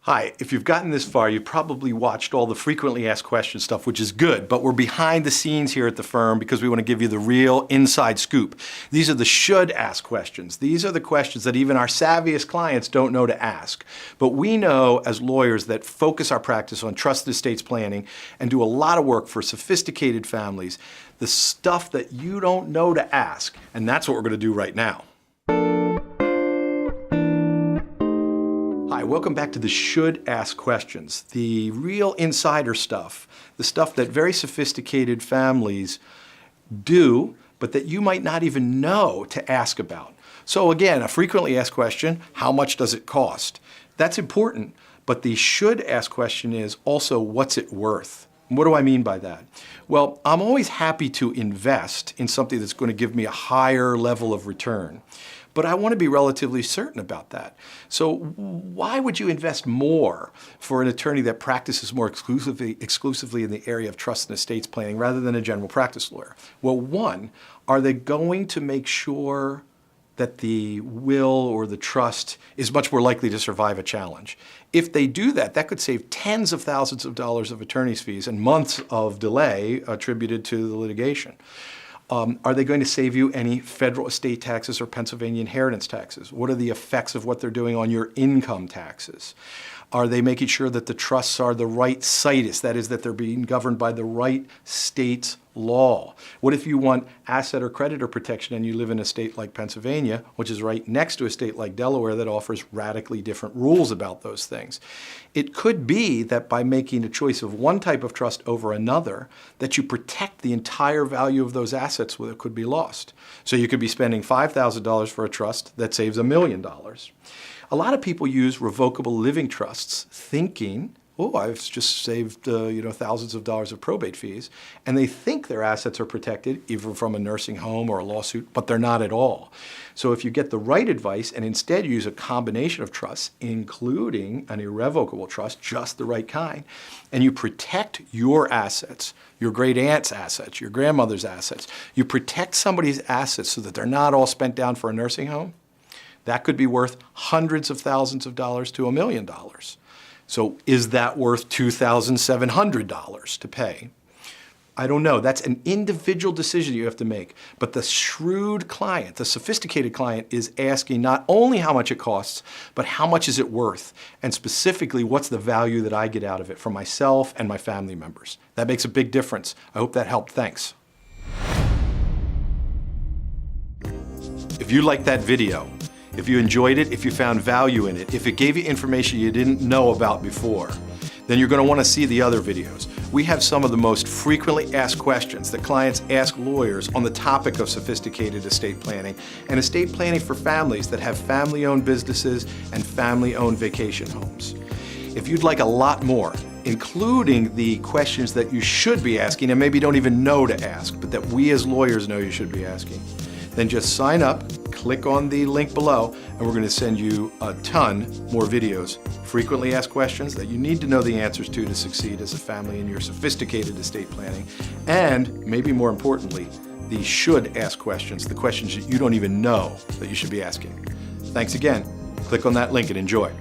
Hi, if you've gotten this far, you've probably watched all the frequently asked questions stuff, which is good, but we're behind the scenes here at the firm because we want to give you the real inside scoop. These are the should ask questions. These are the questions that even our savviest clients don't know to ask. But we know as lawyers that focus our practice on trust estates planning and do a lot of work for sophisticated families, the stuff that you don't know to ask, and that's what we're going to do right now. Hi, welcome back to the should ask questions, the real insider stuff, the stuff that very sophisticated families do, but that you might not even know to ask about. So again, a frequently asked question, how much does it cost? That's important, but the should ask question is also, what's it worth? What do I mean by that? Well, I'm always happy to invest in something that's going to give me a higher level of return. But I want to be relatively certain about that. So why would you invest more for an attorney that practices more exclusively in the area of trust and estates planning rather than a general practice lawyer? Well, one, are they going to make sure that the will or the trust is much more likely to survive a challenge? If they do that, that could save tens of thousands of dollars of attorney's fees and months of delay attributed to the litigation. Are they going to save you any federal estate taxes or Pennsylvania inheritance taxes? What are the effects of what they're doing on your income taxes? Are they making sure that the trusts are the right situs, that is, that they're being governed by the right state's law? What if you want asset or creditor protection and you live in a state like Pennsylvania, which is right next to a state like Delaware that offers radically different rules about those things? It could be that by making a choice of one type of trust over another, that you protect the entire value of those assets that could be lost. So you could be spending $5,000 for a trust that saves $1 million. A lot of people use revocable living trusts thinking, oh, I've just saved thousands of dollars of probate fees, and they think their assets are protected, either from a nursing home or a lawsuit, but they're not at all. So if you get the right advice and instead use a combination of trusts, including an irrevocable trust, just the right kind, and you protect your assets, your great aunt's assets, your grandmother's assets, you protect somebody's assets so that they're not all spent down for a nursing home, that could be worth hundreds of thousands of dollars to $1 million. So is that worth $2,700 to pay? I don't know. That's an individual decision you have to make. But the shrewd client, the sophisticated client, is asking not only how much it costs, but how much is it worth? And specifically, what's the value that I get out of it for myself and my family members? That makes a big difference. I hope that helped. Thanks. If you liked that video, if you enjoyed it, if you found value in it, if it gave you information you didn't know about before, then you're going to want to see the other videos. We have some of the most frequently asked questions that clients ask lawyers on the topic of sophisticated estate planning and estate planning for families that have family-owned businesses and family-owned vacation homes. If you'd like a lot more, including the questions that you should be asking and maybe don't even know to ask, but that we as lawyers know you should be asking, then just sign up, click on the link below, and we're going to send you a ton more videos, frequently asked questions that you need to know the answers to succeed as a family in your sophisticated estate planning, and maybe more importantly, the should ask questions, the questions that you don't even know that you should be asking. Thanks again. Click on that link and enjoy.